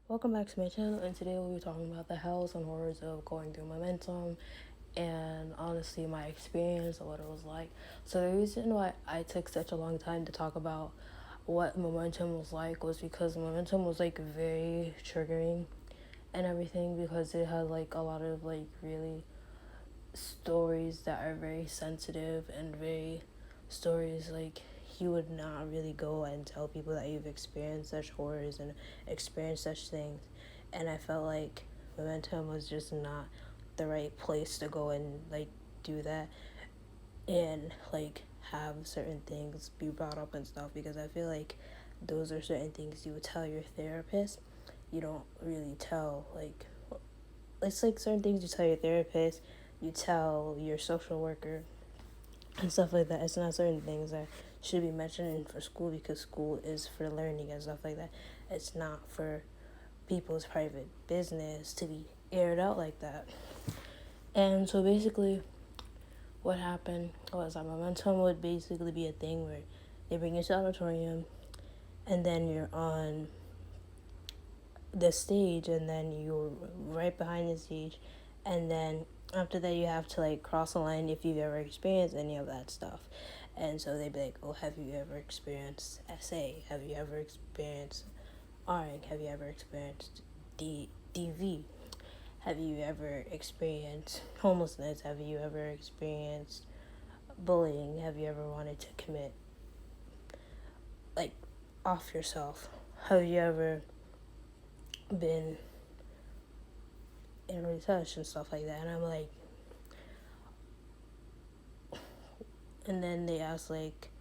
Welcome back to my channel, and today we'll be talking about the hells and horrors of going through momentum and honestly my experience of what it was like. So the reason why I took such a long time to talk about what momentum was like was because momentum was like very triggering and everything, because it had like a lot of like really stories that are very sensitive and very stories like you would not really go and tell people that you've experienced such horrors and experienced such things. And I felt like momentum was just not the right place to go and like do that and like have certain things be brought up and stuff, because I feel like those are certain things you would tell your therapist. You don't really tell like it's like certain things you tell your therapist, you tell your social worker, and stuff like that. It's not certain things that should be mentioned for school, because school is for learning and stuff like that. It's not for people's private business to be aired out like that. And so basically, what happened was that momentum would basically be a thing where they bring you to the auditorium, and then you're on the stage, and then you're right behind the stage, and then after that you have to like cross a line if you've ever experienced any of that stuff. And so they'd be like, oh, have you ever experienced SA? Have you ever experienced RN? Have you ever experienced DV? Have you ever experienced homelessness? Have you ever experienced bullying? Have you ever wanted to commit like off yourself? Have you ever been in touch and stuff like that? And I'm like, and then they ask like,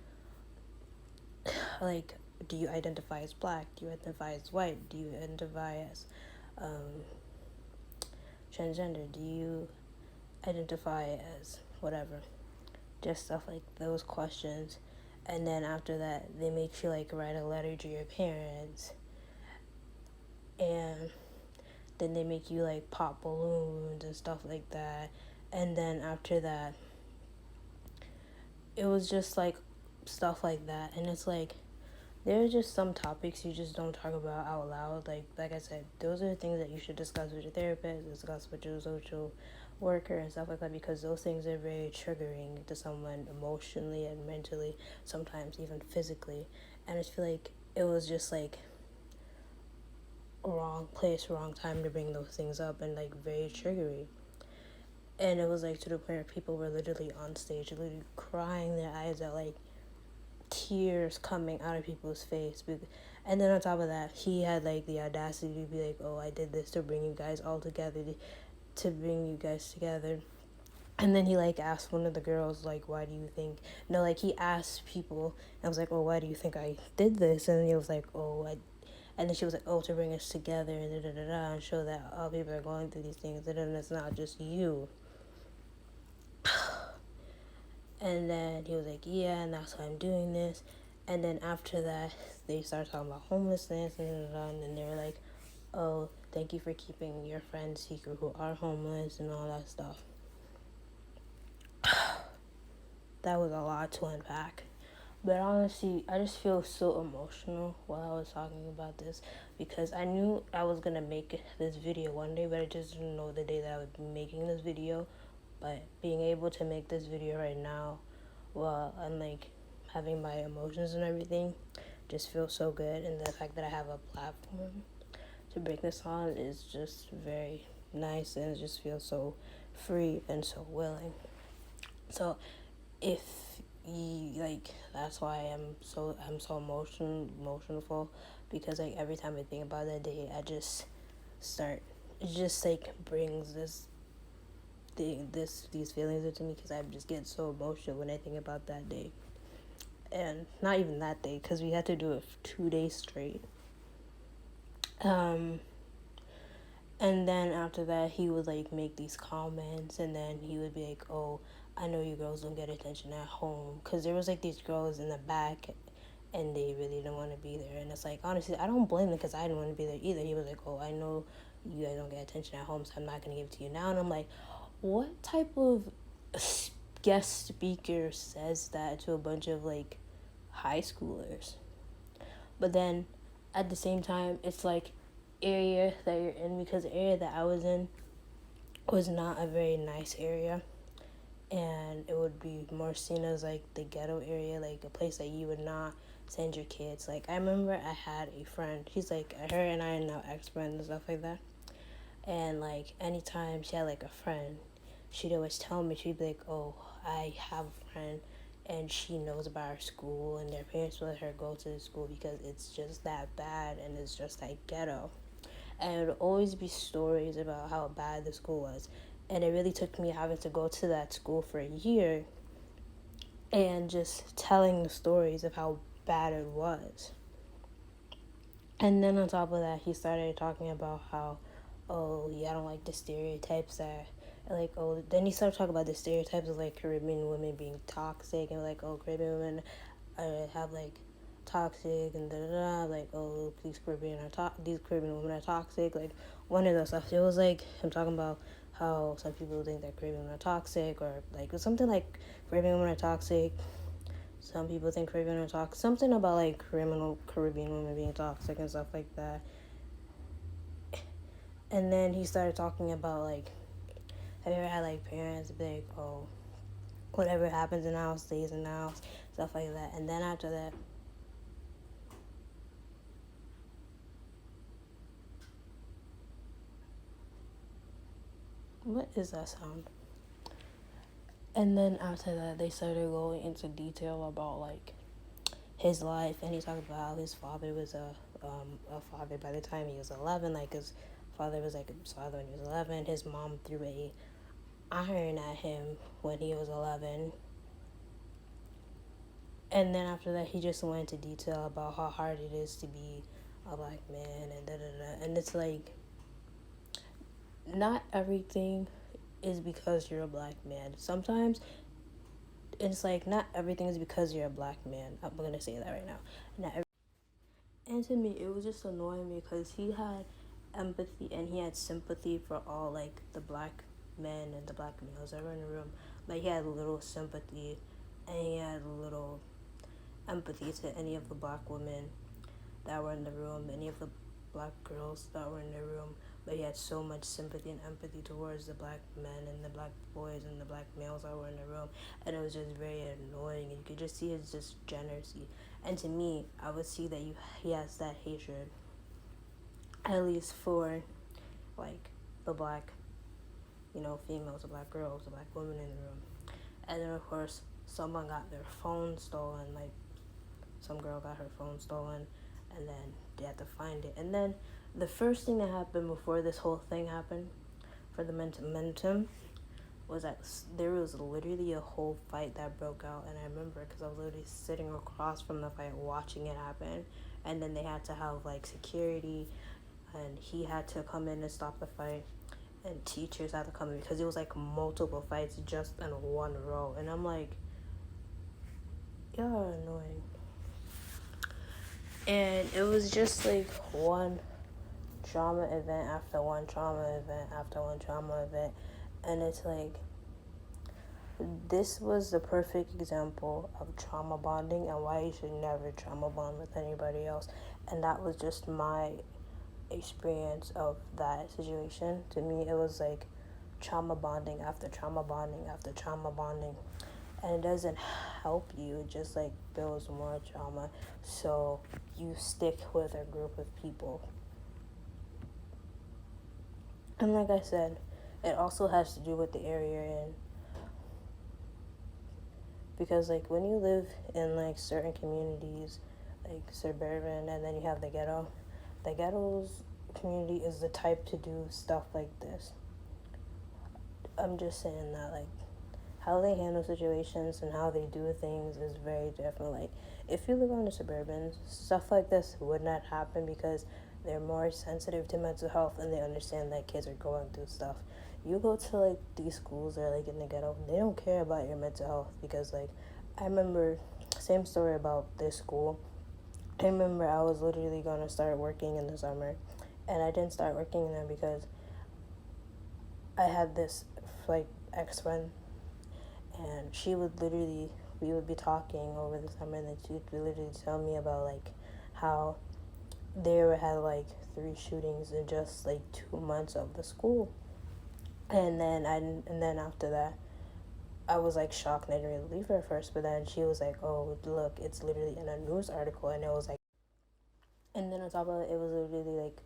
do you identify as black? Do you identify as white? Do you identify as transgender? Do you identify as whatever? Just stuff like those questions. And then after that, they make you like write a letter to your parents, and then they make you like pop balloons and stuff like that. And then after that, it was just like stuff like that. And it's like, there are just some topics you just don't talk about out loud. Like I said, those are the things that you should discuss with your therapist, discuss with your social worker and stuff like that, because those things are very triggering to someone emotionally and mentally, sometimes even physically. And I feel like it was just like wrong place, wrong time to bring those things up, and like very triggering. And it was like to the point where people were literally on stage, literally crying their eyes out, like tears coming out of people's face. And then on top of that, he had like the audacity to be like, oh, I did this to bring you guys all together, to bring you guys together. And then he like asked one of the girls, like, why do you think, no, like he asked people, and I was like, oh, why do you think I did this? And then he was like, oh, and then she was like, oh, to bring us together and da da da da, and show that all people are going through these things, and then it's not just you. And then he was like, yeah, and that's why I'm doing this. And then after that, they started talking about homelessness, and then they were like, oh, thank you for keeping your friends secret who are homeless and all that stuff. That was a lot to unpack. But honestly, I just feel so emotional while I was talking about this, because I knew I was going to make this video one day, but I just didn't know the day that I would be making this video. But being able to make this video right now, well, and like having my emotions and everything, just feels so good. And the fact that I have a platform to bring this on is just very nice, and it just feels so free and so willing. So if you like, that's why I'm so emotional, because like every time I think about that day, I just start, it just like brings these feelings into me, because I just get so emotional when I think about that day. And not even that day, because we had to do it for 2 days straight. And then after that, he would like make these comments, and then he would be like, oh, I know you girls don't get attention at home, because there was like these girls in the back, and they really didn't want to be there. And it's like, honestly, I don't blame them, because I didn't want to be there either. He was like, oh, I know you guys don't get attention at home, so I'm not going to give it to you now. And I'm like, what type of guest speaker says that to a bunch of like high schoolers? But then at the same time, it's like, area that you're in, because the area that I was in was not a very nice area, and it would be more seen as like the ghetto area, like a place that you would not send your kids. Like I remember I had a friend, she's like, her and I are now ex-friends and stuff like that, and like anytime she had like a friend, she'd always tell me, she'd be like, oh, I have a friend and she knows about our school, and their parents let her go to the school because it's just that bad and it's just that ghetto. And it would always be stories about how bad the school was. And it really took me having to go to that school for a year and just telling the stories of how bad it was. And then on top of that, he started talking about how, oh, yeah, I don't like the stereotypes that, like, oh, then he started talking about the stereotypes of, like, Caribbean women being toxic, and, like, oh, Caribbean women have, like, toxic, and da-da-da, like, oh, these Caribbean women are toxic, like, one of those stuff. It was, like, him talking about how some people think that Caribbean women are toxic, or, like, something like Caribbean women are toxic. Some people think Caribbean women are toxic. Something about, like, Caribbean women being toxic and stuff like that. And then he started talking about, like, have you ever had, like, parents be like, oh, whatever happens in the house stays in the house, stuff like that. And then after that, what is that sound? And then after that, they started going into detail about, like, his life, and he talked about how his father was a father by the time he was 11. Like, his father was like his father when he was 11. His mom threw a iron at him when he was 11. And then after that, he just went into detail about how hard it is to be a black man, and da-da-da. And it's like, not everything is because you're a black man. Sometimes it's like, not everything is because you're a black man. I'm gonna say that right now. And to me, it was just annoying because he had empathy and he had sympathy for all, like, the black men and the black males that were in the room. Like, he had a little sympathy and he had a little empathy to any of the black women that were in the room, any of the black girls that were in the room. But he had so much sympathy and empathy towards the black men and the black boys and the black males that were in the room. And it was just very annoying. And you could just see his just generosity. And to me, I would see that he has that hatred, at least for, like, the black, females, the black girls, the black women in the room. And then, of course, someone got their phone stolen. Like, some girl got her phone stolen, and then they had to find it. And then the first thing that happened before this whole thing happened for the momentum was that there was literally a whole fight that broke out. And I remember because I was literally sitting across from the fight watching it happen. And then they had to have, like, security, and he had to come in and stop the fight, and teachers had to come in because it was like multiple fights just in one row. And I'm like, y'all are annoying. And it was just like one trauma event after one trauma event after one trauma event. And it's like, this was the perfect example of trauma bonding and why you should never trauma bond with anybody else. And that was just my experience of that situation. To me, it was like trauma bonding after trauma bonding after trauma bonding. And it doesn't help you, it just, like, builds more trauma. So you stick with a group of people. And like I said, it also has to do with the area you're in. Because, like, when you live in, like, certain communities, like suburban, and then you have the ghetto's community is the type to do stuff like this. I'm just saying that, like, how they handle situations and how they do things is very different. Like, if you live on the suburbans, stuff like this would not happen because they're more sensitive to mental health and they understand that kids are going through stuff. You go to, like, these schools that are, like, in the ghetto, they don't care about your mental health because, like, I remember, same story about this school. I remember I was literally going to start working in the summer, and I didn't start working there because I had this, like, ex-friend, and we would be talking over the summer, and then she would literally tell me about, like, how they had like 3 shootings in just like 2 months of the school. And then after that, I was like shocked and I didn't really believe her at first. But then she was like, "Oh, look, it's literally in a news article," and it was like, and then on top of it, it was literally like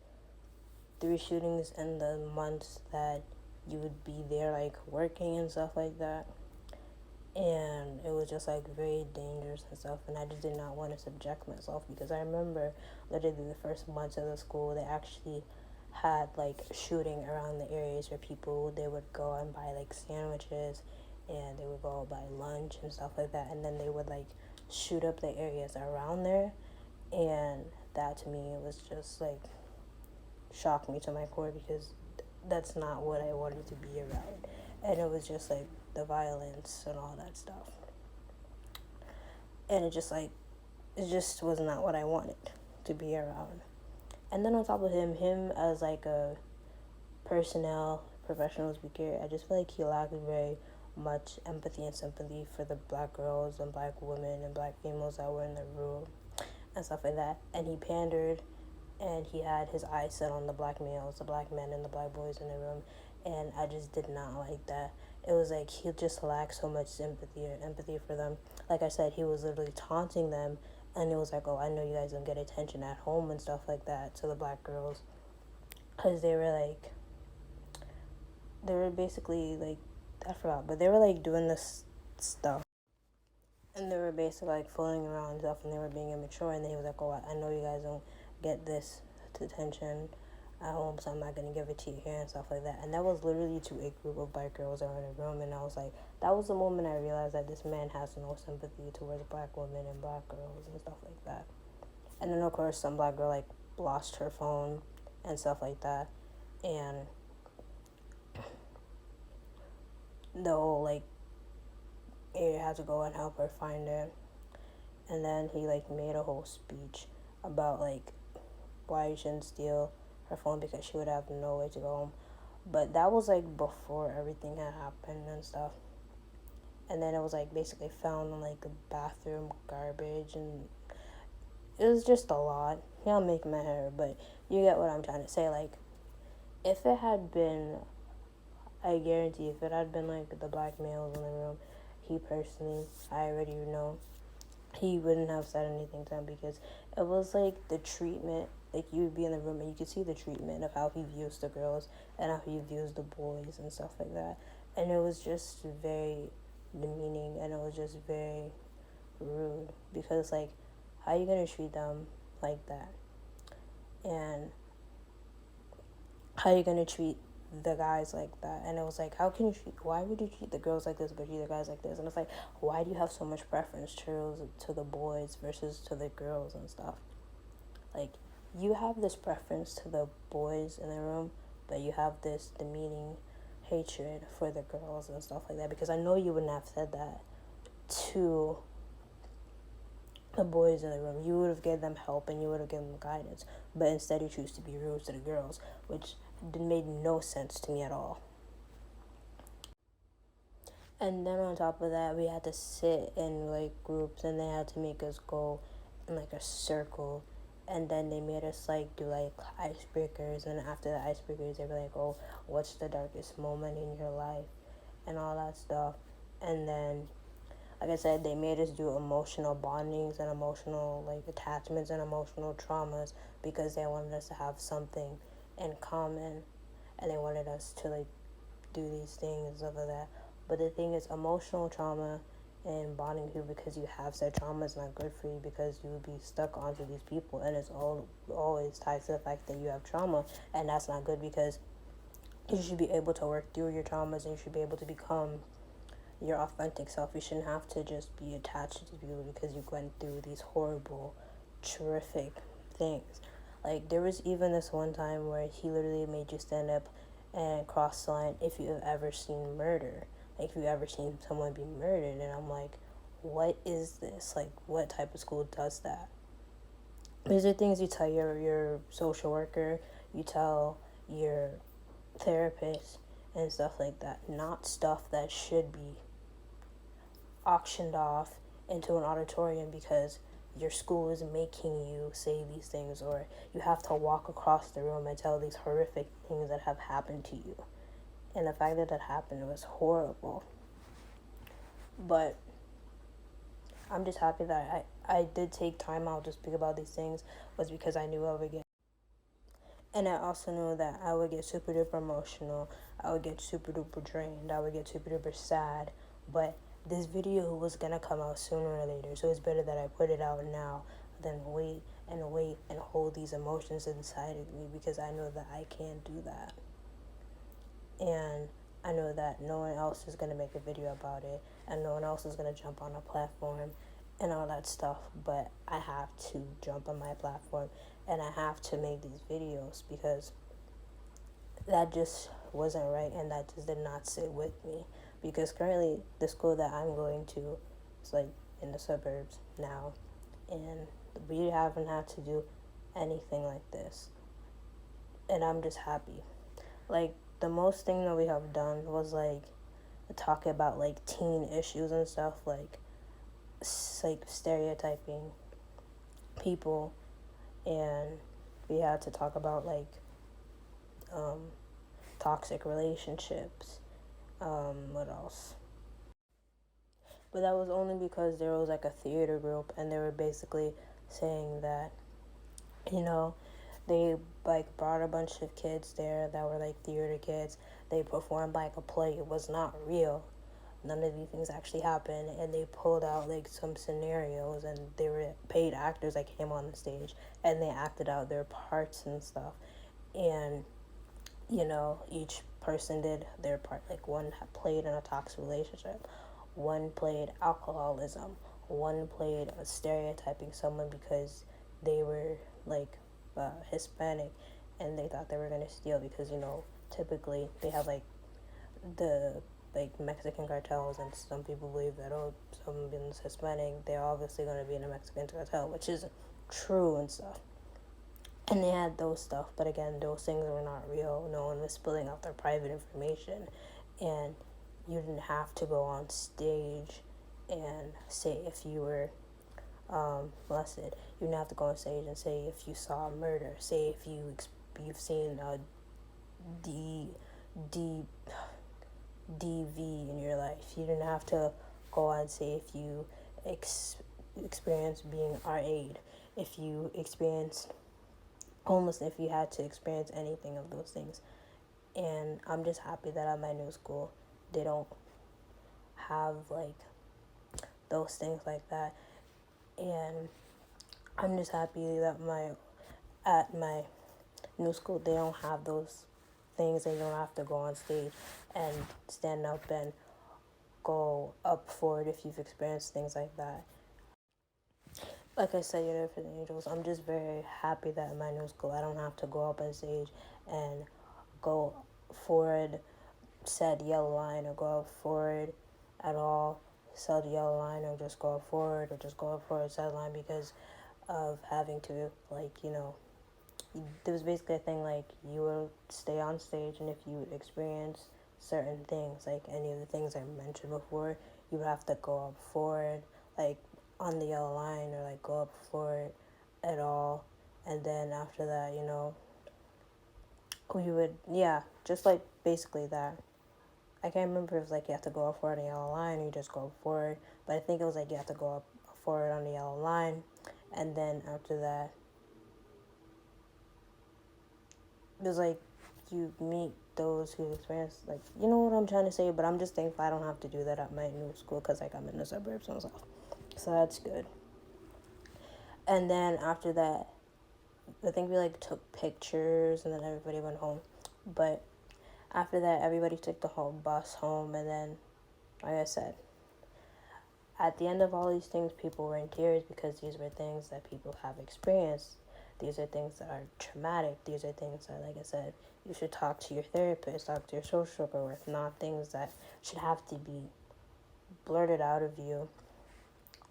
3 shootings in the months that you would be there, like working and stuff like that. And it was just like very dangerous and stuff, and I just did not want to subject myself, because I remember literally the first months of the school they actually had like shooting around the areas where people, they would go and buy like sandwiches, and they would go buy lunch and stuff like that, and then they would like shoot up the areas around there. And that to me was just like shocked me to my core, because that's not what I wanted to be around. And it was just like the violence and all that stuff. And it just was not what I wanted to be around. And then on top of him as like a professional speaker, I just feel like he lacked very much empathy and sympathy for the black girls and black women and black females that were in the room and stuff like that. And he pandered, and he had his eyes set on the black males, the black men, and the black boys in the room. And I just did not like that. It was like he just lacked so much sympathy or empathy for them. Like I said, he was literally taunting them, and it was like, "Oh, I know you guys don't get attention at home and stuff like that," to the black girls, because they were basically like, I forgot, but they were like doing this stuff, and they were basically like fooling around and stuff, and they were being immature. And then he was like, "Oh, I know you guys don't get this attention at home, so I'm not gonna give it to you here," and stuff like that. And that was literally to a group of black girls that were in a room. And I was like, that was the moment I realized that this man has no sympathy towards black women and black girls and stuff like that. And then of course some black girl like lost her phone and stuff like that, and the whole like area had to go and help her find it. And then he like made a whole speech about like why you shouldn't steal her phone, because she would have no way to go home. But that was like before everything had happened and stuff. And then it was like basically found in like the bathroom garbage, and it was just a lot. Yeah, I'm making my hair, but you get what I'm trying to say. Like, if it had been, I guarantee, if it had been like the black males in the room, he personally, I already know, he wouldn't have said anything to him, because it was like the treatment. Like, you would be in the room and you could see the treatment of how he views the girls and how he views the boys and stuff like that. And it was just very demeaning, and it was just very rude, because like, how are you gonna treat them like that? And how are you gonna treat the guys like that? And it was like, how can you treat, why would you treat the girls like this but treat the guys like this? And it's like, why do you have so much preference to the boys versus to the girls and stuff? Like, you have this preference to the boys in the room, but you have this demeaning hatred for the girls and stuff like that, because I know you wouldn't have said that to the boys in the room. You would have given them help and you would have given them guidance, but instead you choose to be rude to the girls, which made no sense to me at all. And then on top of that, we had to sit in like groups, and they had to make us go in like a circle, and then they made us like do like icebreakers, and after the icebreakers they were like, "Oh, what's the darkest moment in your life?" and all that stuff. And then, like I said, they made us do emotional bondings and emotional like attachments and emotional traumas, because they wanted us to have something in common, and they wanted us to like do these things and stuff like that. But the thing is, emotional trauma and bonding with people because you have said trauma is not good for you, because you would be stuck onto these people, and it's always tied to the fact that you have trauma, and that's not good, because you should be able to work through your traumas, and you should be able to become your authentic self. You shouldn't have to just be attached to people because you went through these horrible, terrific things. Like, there was even this one time where he literally made you stand up and cross the line if you have ever seen murder. Like, if you've ever seen someone be murdered. And I'm like, what is this? Like, what type of school does that? These are things you tell your social worker, you tell your therapist, and stuff like that. Not stuff that should be auctioned off into an auditorium because your school is making you say these things, or you have to walk across the room and tell these horrific things that have happened to you. And the fact that that happened was horrible. But I'm just happy that I did take time out to speak about these things, was because I knew I would get. And I also knew that I would get super duper emotional. I would get super duper drained. I would get super duper sad. But this video was going to come out sooner or later. So it's better that I put it out now than wait and hold these emotions inside of me, because I know that I can't do that. And I know that no one else is going to make a video about it, and no one else is going to jump on a platform and all that stuff. But I have to jump on my platform and I have to make these videos, because that just wasn't right, and that just did not sit with me. Because currently the school that I'm going to is like in the suburbs now, and we haven't had to do anything like this, and I'm just happy. Like, the most thing that we have done was like talk about like teen issues and stuff, like stereotyping people, and we had to talk about like toxic relationships. What else? But that was only because there was like a theater group, and they were basically saying that, you know, they like brought a bunch of kids there that were like theater kids. They performed like a play. It was not real. None of these things actually happened, and they pulled out like some scenarios, and they were paid actors that came on the stage, and they acted out their parts and stuff. And you know, each person did their part. Like, one played in a toxic relationship, one played alcoholism, one played stereotyping someone because they were like Hispanic, and they thought they were gonna steal, because, you know, typically they have like the like Mexican cartels, and some people believe that, oh, someone's Hispanic, they're obviously gonna be in a Mexican cartel, which is true and stuff. And they had those stuff, but again, those things were not real. No one was spilling out their private information, and you didn't have to go on stage and say if you were molested. You didn't have to go on stage and say if you saw a murder. Say if you've seen a D D DV in your life. You didn't have to go on and say if you experienced being RA'd, if you experienced homeless, if you had to experience anything of those things. And I'm just happy that at my new school they don't have like those things like that. And I'm just happy that at my new school they don't have those things, and you don't have to go on stage and stand up and go up for it if you've experienced things like that. Like I said, you're there for the angels. I'm just very happy that in my new school I don't have to go up on stage and go forward, said yellow line, or go up forward at all, said yellow line, or just go up forward, or just go up forward, said line, because of having to, like, you know, there was basically a thing like you would stay on stage, and if you would experience certain things, like any of the things I mentioned before, you would have to go up forward, like on the yellow line, or like go up forward at all. And then after that, you know, we would, yeah, just like basically that. I can't remember if it was like you have to go up forward on the yellow line, or you just go up forward, but I think it was like you have to go up forward on the yellow line, and then after that, it was like you meet those who experience, like, you know what I'm trying to say. But I'm just thankful I don't have to do that at my new school, because like I'm in the suburbs and stuff, so that's good. And then after that, I think we like took pictures, and then everybody went home. But after that, everybody took the whole bus home, and then, like I said, at the end of all these things, people were in tears, because these were things that people have experienced. These are things that are traumatic. These are things that, like I said, you should talk to your therapist, talk to your social worker with, not things that should have to be blurted out of you,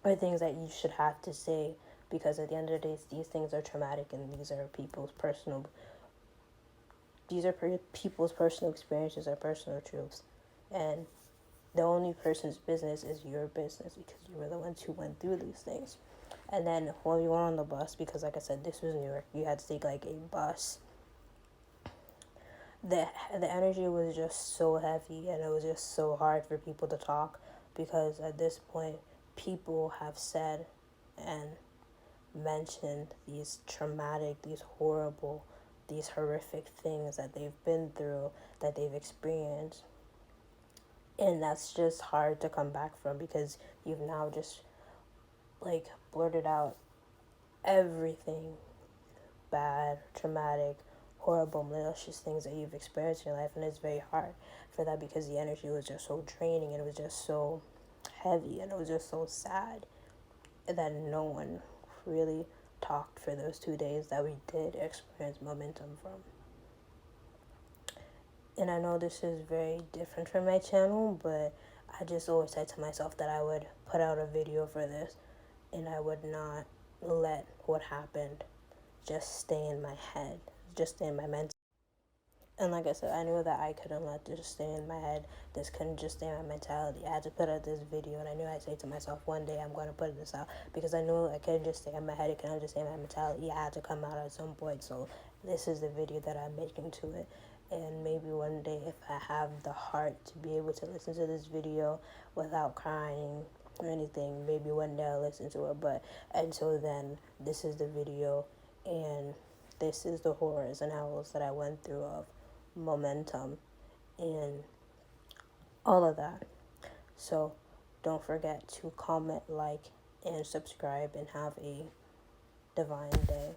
or things that you should have to say, because at the end of the day, these things are traumatic, and these are people's personal experiences, or personal truths. And the only person's business is your business, because you were the ones who went through these things. And then when we went on the bus, because like I said, this was New York, you had to take like a bus. The energy was just so heavy, and it was just so hard for people to talk, because at this point people have said and mentioned these traumatic, these horrible, these horrific things that they've been through, that they've experienced. And that's just hard to come back from, because you've now just like blurted out everything bad, traumatic, horrible, malicious things that you've experienced in your life. And it's very hard for that, because the energy was just so draining, and it was just so heavy, and it was just so sad that no one really talked for those 2 days that we did experience momentum from. And I know this is very different from my channel, but I just always said to myself that I would put out a video for this, and I would not let what happened just stay in my head, just stay in my mental. And like I said, I knew that I couldn't let this stay in my head. This couldn't just stay in my mentality. I had to put out this video, and I knew I'd say to myself, one day I'm going to put this out, because I knew I couldn't just stay in my head. It couldn't just stay in my mentality. I had to come out at some point. So this is the video that I'm making to it. And maybe one day, if I have the heart to be able to listen to this video without crying or anything, maybe one day I'll listen to it. But until then, this is the video, and this is the horrors and howls that I went through of momentum and all of that. So don't forget to comment, like, and subscribe, and have a divine day.